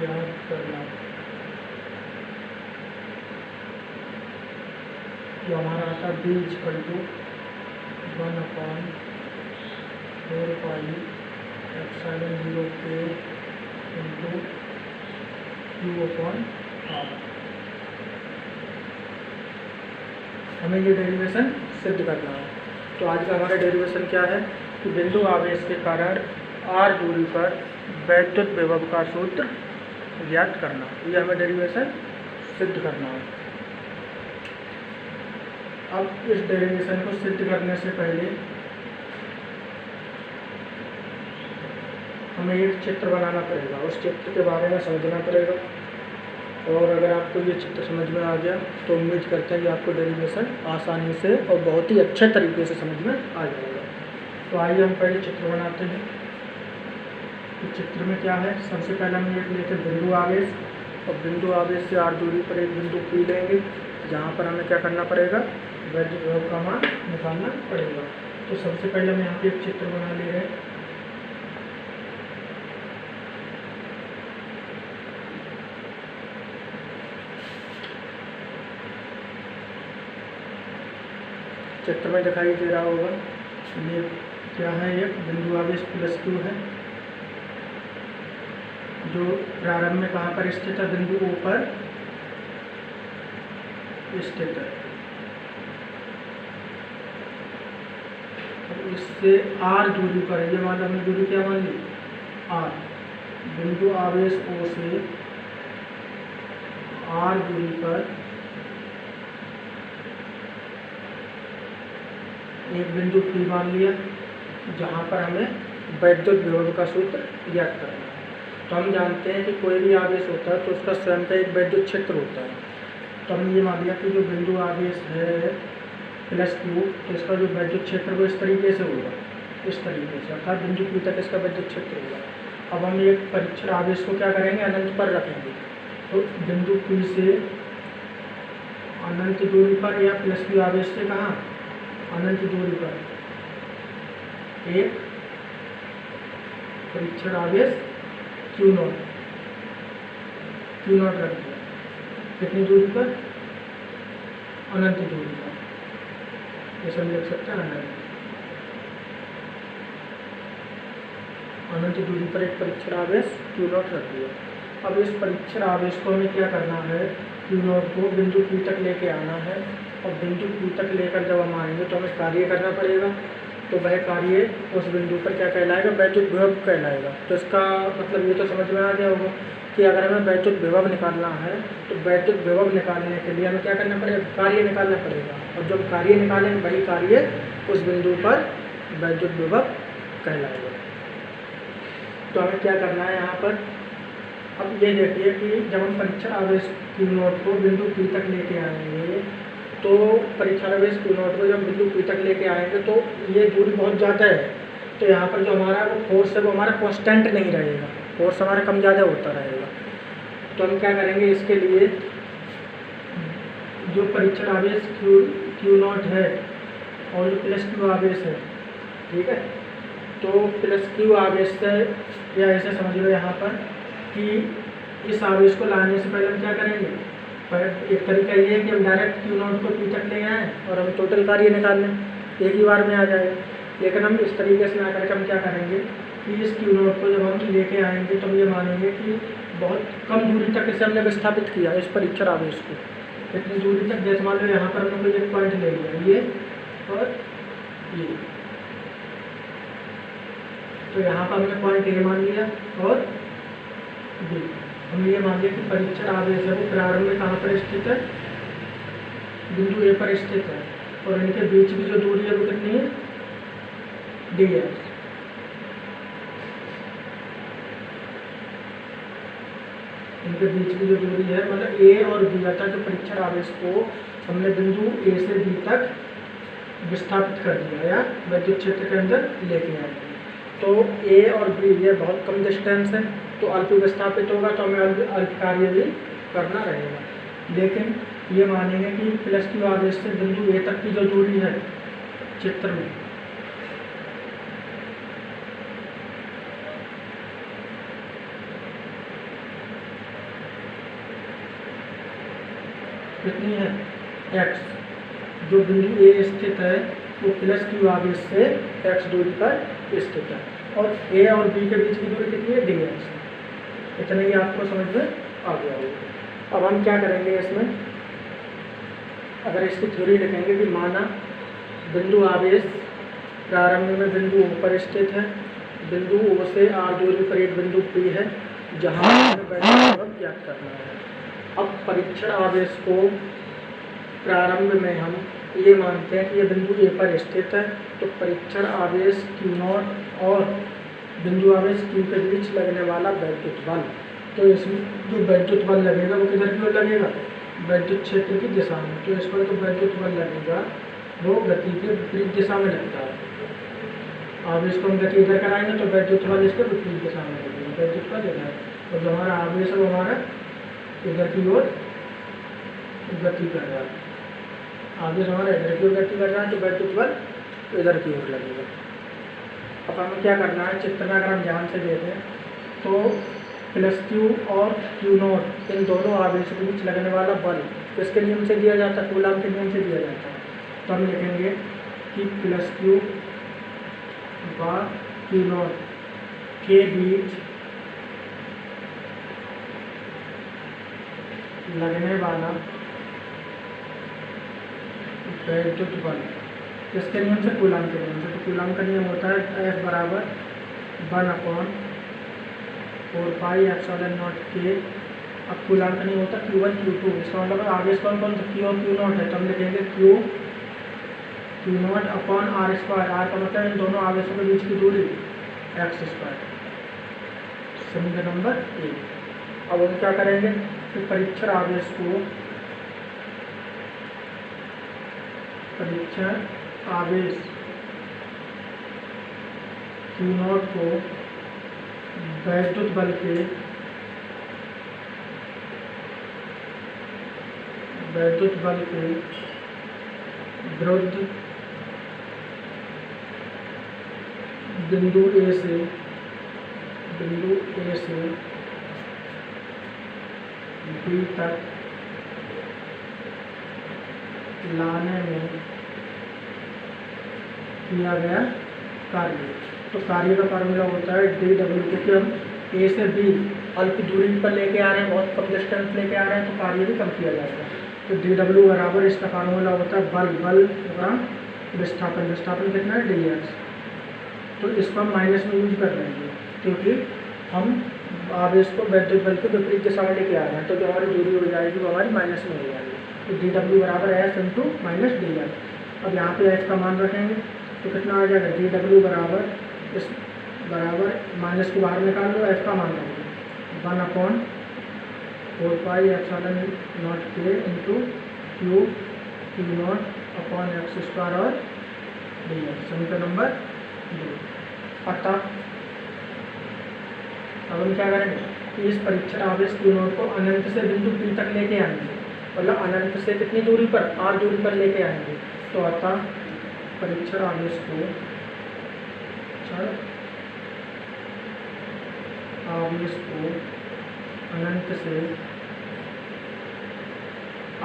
याद करना। जो हमारा आता है b equal to 1/4 epsilon 0 k into q/r। हमें ये डेरिवेशन सिद्ध करना है। तो आज का हमारा डेरिवेशन क्या है कि बिंदु आवेश के कारण r दूरी पर वैद्युत विभव का सूत्र ज्ञात करना। ये हमें डेरिवेशन सिद्ध करना है। अब इस डेरिवेशन को सिद्ध करने से पहले हमें एक चित्र बनाना पड़ेगा, उस चित्र के बारे में समझना पड़ेगा। और अगर आपको ये चित्र समझ में आ गया तो उम्मीद करते हैं कि आपको डेरिवेशन आसानी से और बहुत ही अच्छे तरीके से समझ में आ जाएगा। तो आइए हम पहले चित्र बनाते हैं। तो चित्र में क्या है, सबसे पहले हम एक लेते हैं बिंदु आवेश, और बिंदु आवेश से r दूरी पर एक बिंदु P लेंगे, जहाँ पर हमें क्या करना पड़ेगा, वैद्युत विभव का मान निकालना पड़ेगा। तो सबसे पहले हम यहाँ पे एक चित्र बना ले रहे हैं। चित्र में दिखाई दे रहा होगा, ये क्या है, एक बिंदु आवेश +q है, जो प्रारंभ में कहाँ पर स्थित है, बिंदु O पर स्थित है। तो इससे r दूरी पर, ये मान हमने दूरी क्या मान ली, r, बिंदु आवेश O से r दूरी पर एक बिंदु P मान लिया, जहाँ पर हमें वैद्युत विभव का सूत्र ज्ञात करना है। तो हम जानते हैं कि कोई भी आवेश होता है तो उसका स्वयं का एक वैद्युत क्षेत्र होता है। तो हमने ये मान लिया कि जो बिंदु आवेश है +q, तो इसका जो वैद्युत क्षेत्र वो इस तरीके से होगा, इस तरीके से, अर्थात बिंदु P तक इसका वैद्युत क्षेत्र होगा। अब हम एक परीक्षण आवेश को क्या करेंगे, अनंत पर रखेंगे। तो बिंदु P से अनंत दूरी पर, या +q आवेश से कहाँ, अनंत दूरी पर एक परीक्षण आवेश Q0 रख दिया। कितनी दूरी पर, अनंत दूरी पर, जैसे हम लिख सकते हैं अनंत दूरी पर एक परीक्षण आवेश Q0 रख दिया। अब इस परीक्षण आवेश को हमें क्या करना है, Q0 को बिंदु P तक लेके आना है, और बिंदु P तक लेकर जब हम आएंगे तो हमें कार्य करना पड़ेगा। तो वह कार्य उस बिंदु पर क्या कहलाएगा, वैद्युत विभव कहलाएगा। तो इसका मतलब ये तो समझ में आ गया होगा कि अगर हमें वैद्युत विभव निकालना है तो वैद्युत विभव निकालने के लिए हमें क्या करना पड़ेगा, कार्य निकालना पड़ेगा। और जब कार्य निकालेंगे वही कार्य उस बिंदु पर वैद्युत विभव कहलाएगा। तो हमें क्या करना है यहाँ पर, अब ये देखिए कि जब हम परीक्षण आवेश Q0 को बिंदु P तक लेके आएंगे, तो परीक्षण आवेश Q0 को जब बिंदु P तक लेके आएंगे तो ये दूरी बहुत ज़्यादा है। तो यहाँ पर जो हमारा वो फोर्स है वो हमारा कांस्टेंट नहीं रहेगा, फोर्स हमारा कम ज़्यादा होता रहेगा। तो हम क्या करेंगे, इसके लिए जो परीक्षण आवेश Q0 है और जो +q आवेश है, ठीक है, तो +q आवेश से, या ऐसे समझ लो यहाँ पर कि इस आवेश को लाने से पहले हम क्या करेंगे, पर एक तरीका ये है कि हम डायरेक्ट Q0 को P तक ले आएँ और हम टोटल कार्य निकाल लें, एक ही बार में आ जाएगा। लेकिन हम इस तरीके से ना करके हम क्या करेंगे कि इस Q0 को जब हम लेके आएंगे तो हम ये मानेंगे कि बहुत कम दूरी तक इसे हमने विस्थापित किया, इस परीक्षण आवेश को इतनी दूरी तक। जैसे मान लो यहाँ पर हमने कोई एक पॉइंट ले लिया, ये और ये, तो यहाँ पर हमने पॉइंट A मान लिया और B। हमने ये मान लिया कि परीक्षण आवेश है वो प्रारंभ में कहाँ पर स्थित है, बिंदु A पर स्थित है, और इनके बीच की जो दूरी है वो कितनी है, dx। इनके बीच की जो दूरी है, मतलब A और B, अर्थात जो परीक्षण आवेश को हमने बिंदु A से B तक विस्थापित कर दिया या वैद्युत क्षेत्र के अंदर लेके आए, तो A और B ये बहुत कम डिस्टेंस है, तो अल्प विस्थापित होगा, तो हमें अल्प कार्य भी करना रहेगा। लेकिन ये मानेंगे कि +q आवेश से बिंदु A तक की जो दूरी है चित्र में, कितनी है x, जो बिंदु ए स्थित है वो प्लस क्यू आवेश से x दूरी पर स्थित है, और a और b के बीच की दूरी कितनी है dx। इतना ही आपको समझ में आ गया होगा। अब हम क्या करेंगे इसमें, अगर इसकी थ्योरी लिखेंगे कि माना बिंदु आवेश प्रारंभ में बिंदु O पर स्थित है, बिंदु O से r दूरी पर एक बिंदु P है जहाँ हमें वैद्युत ज्ञात करना है। अब परीक्षण आवेश को प्रारंभ में हम ये मानते हैं कि ये बिंदु A पर स्थित है, तो परीक्षण आवेश Q0 और बिंदु आवेश Q के बीच लगने वाला वैद्युत बल, तो इसमें जो वैद्युत बल लगेगा वो किधर की ओर लगेगा, वैद्युत क्षेत्र की दिशा में। तो इस पर जो वैद्युत बल लगेगा वो गति के विपरीत दिशा में लगता है। आवेश को हम गति इधर कराएंगे तो वैद्युत बल इसके विपरीत दिशा में लगेगा, वैद्युत बल इधर, और जो हमारा आवेश है वो हमारा इधर की ओर गति कर रहा है, आवेश हमारा इधर की ओर गति कर रहा है, तो वैद्युत बल इधर की ओर लगेगा। अब हमें क्या करना है, चित्र में अगर हम ध्यान से देखें तो प्लस क्यू और Q0 इन दोनों आवेशों के बीच लगने वाला बल किसके नियम से दिया जाता है, कूलम के नियम से दिया जाता है। तो हम लिखेंगे कि प्लस क्यू व Q0 के बीच लगने वाला वैद्युत बल किसके नियम से, कूलम के नियम से। तो कूलम का नियम होता है F बराबर 1/4πε0 के। अब कूलम का नियम होता है Q1 Q2, इसका मतलब आवेश कौन कौन सा Q और Q0 है, तो हम लिखेंगे Q0 अपॉन r², r का मतलब इन दोनों आवेशों के बीच की दूरी x²। समीकरण नंबर 1। अब हम क्या करेंगे, फिर परीक्षण आवेश को Q0 को वैद्युत बल के विरुद्ध बिंदु A से B तक लाने में किया गया कार्य। तो कार्य का फार्मूला होता है dW, क्योंकि हम A से B अल्प दूरी पर लेके आ रहे हैं, बहुत कम डिस्टेंस लेके आ रहे हैं, तो कार्य भी कम किया जाएगा। तो dW बराबर इसका फार्मूला होता है बल होगा विस्थापन कितना है dx। तो इसको हम माइनस में यूज कर रहे हैं क्योंकि हम आवेश को वैद्युत बल के विपरीत दिशा में लेके आ रहे हैं, तो जो हमारी दूरी हो जाएगी वो हमारी माइनस में हो जाएगी। तो dW बराबर F इंटू माइनस dx। अब यहाँ पे F का मान रखेंगे तो कितना आ जाएगा, dW बराबर इस बराबर माइनस को बाहर निकाल लो, F का मान रखेंगे 1/4πε0 के इंटू Q0 अपॉन x² और dx। समीकरण नंबर 2। अतः अब हम क्या करेंगे कि इस परीक्षण आवेश Q0 को अनंत से बिंदु P तक लेके आएंगे, मतलब अनंत से कितनी दूरी पर, r दूरी पर लेके आएंगे। तो अतः परीक्षण आवेश को अनंत से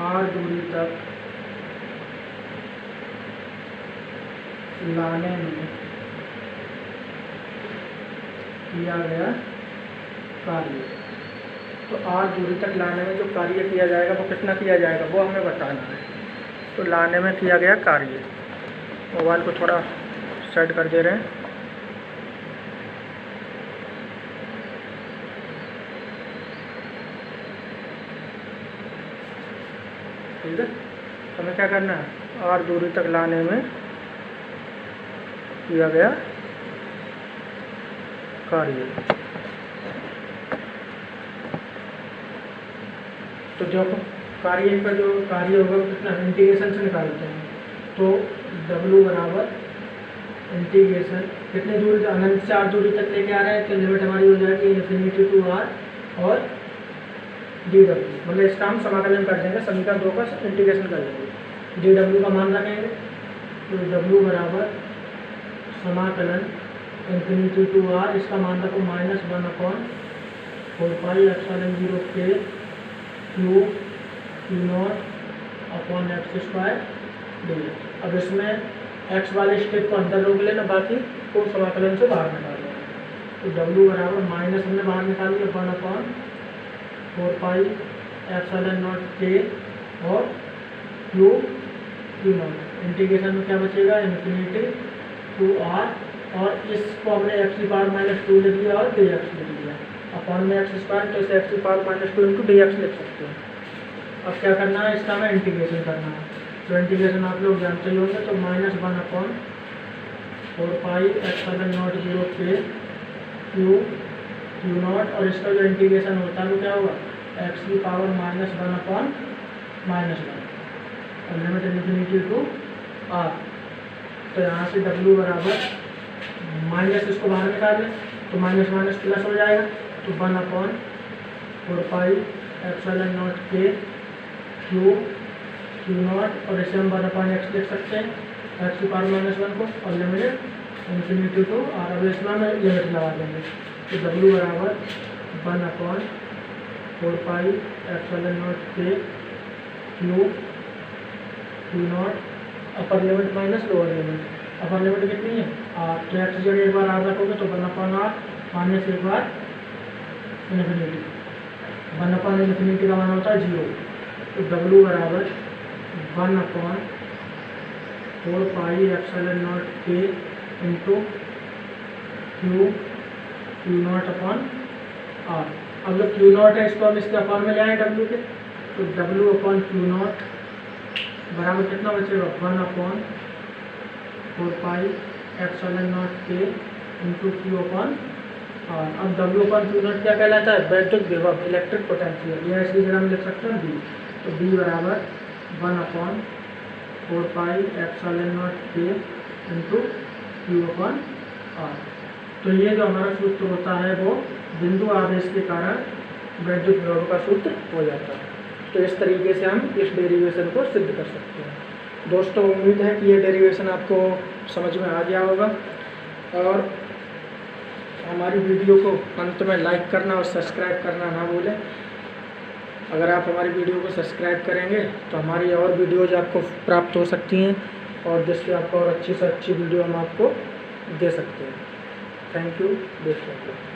r दूरी तक लाने में किया गया कार्य। तो r दूरी तक लाने में जो कार्य किया जाएगा वो कितना किया जाएगा वो हमें बताना है। तो लाने में किया गया कार्य, मोबाइल को थोड़ा सेट कर दे रहे हैं। ठीक है, हमें क्या करना है, r दूरी तक लाने में किया गया कार्य। तो जो कार्य का जो कार्य होगा वो कितना, इंटीग्रेशन से निकालते हैं। तो W बराबर इंटीग्रेशन कितने दूरी, अनंत से r दूरी तक लेके आ रहे हैं, तो लिमिट हमारी हो जाएगी इन्फिनिटी टू r और dW, मतलब इसका हम समाकलन कर देंगे, समीकरण 2 का इंटीग्रेशन कर देंगे, dW का मान रखेंगे। तो W बराबर समाकलन इन्फिनिटी टू r, इसका मान रखो -1/4πε0 के Q0 upon x square D x. अब इसमें एक्स वाले स्टेप को अंदर रोक लेना, बाकी को समाकलन से बाहर निकाल लेना। तो डब्ल्यू बराबर माइनस हमने बाहर निकाल लिया 1 अपॉन 4 पाई एप्सिलॉन नॉट के और क्यू नॉट। इंटीग्रेशन में क्या बचेगा, इन्फिनिटी टू आर, और इसको हमने एक्स की पावर -2 लिख लिया और डी एक्स लिख लिया अपॉन में एक्स स्क्वायर, तो इसे एक्स की पावर -2 इंटू डी एक्स लिख सकते हैं। अब क्या करना है, इसका हमें इंटीग्रेशन करना है। तो इंटीग्रेशन आप लोग जानते ही होंगे, तो -1 अपॉन 4 पाई एप्सिलॉन नॉट 0 के क्यू नॉट, और इसका जो इंटीग्रेशन होता है वो क्या होगा, एक्स की पावर -1 अपॉन -1 और लिमिट इन्फिनिटी टू आर। तो यहाँ से डब्ल्यू बराबर माइनस, इसको बाहर निकाल लें तो माइनस माइनस प्लस हो जाएगा, तो 1 अपॉन 4 पाई एप्सिलॉन नॉट के क्यू नॉट, और इसे हम 1 अपॉन एक्स लिख सकते हैं, एक्स की पावर -1 को, और लिमिट इन्फिनिटी टू आर। अब इसमें हम लिमिट लगा देंगे, तो डब्ल्यू बराबर 1 अपॉन 4 पाई एप्सिलॉन नॉट के Q not, upper limit minus lower limit. Upper limit कितनी है आर, तो एक्स जगह एक बार आर रखोगे तो 1 अपॉन आर माइनस एक बार इन्फिनिटी। 1 अपॉन इन्फिनिटी का मान होता है 0, तो डब्ल्यू बराबर 1 upon 4 pi epsilon not K into Q not upon R. अब जो क्यू नॉट है इसको हम इसके अपॉन में ले आए डब्ल्यू के, तो डब्ल्यू अपॉन क्यू नॉट बराबर कितना बचेगा, 1 upon 4 pi epsilon not K into Q upon R. अब डब्ल्यू अपॉन क्यू नॉट क्या कहलाता है, वैद्युत विभव, इलेक्ट्रिक पोटेंशियल, या इसकी जगह हम लिख सकते हैं बी, तो बी बराबर 1 upon 4 pi epsilon not K into Q upon are. तो ये जो हमारा सूत्र होता है वो बिंदु आवेश के कारण वैद्युत विभव का सूत्र हो जाता है। तो इस तरीके से हम इस डेरिवेशन को सिद्ध कर सकते हैं। दोस्तों उम्मीद है कि ये डेरिवेशन आपको समझ में आ गया होगा, और हमारी वीडियो को अंत में लाइक करना और सब्सक्राइब करना ना भूलें। अगर आप हमारी वीडियो को सब्सक्राइब करेंगे तो हमारी और वीडियोज़ आपको प्राप्त हो सकती हैं, और जिससे आपको और अच्छी से अच्छी वीडियो हम आपको दे सकते हैं। Thank you, best of luck.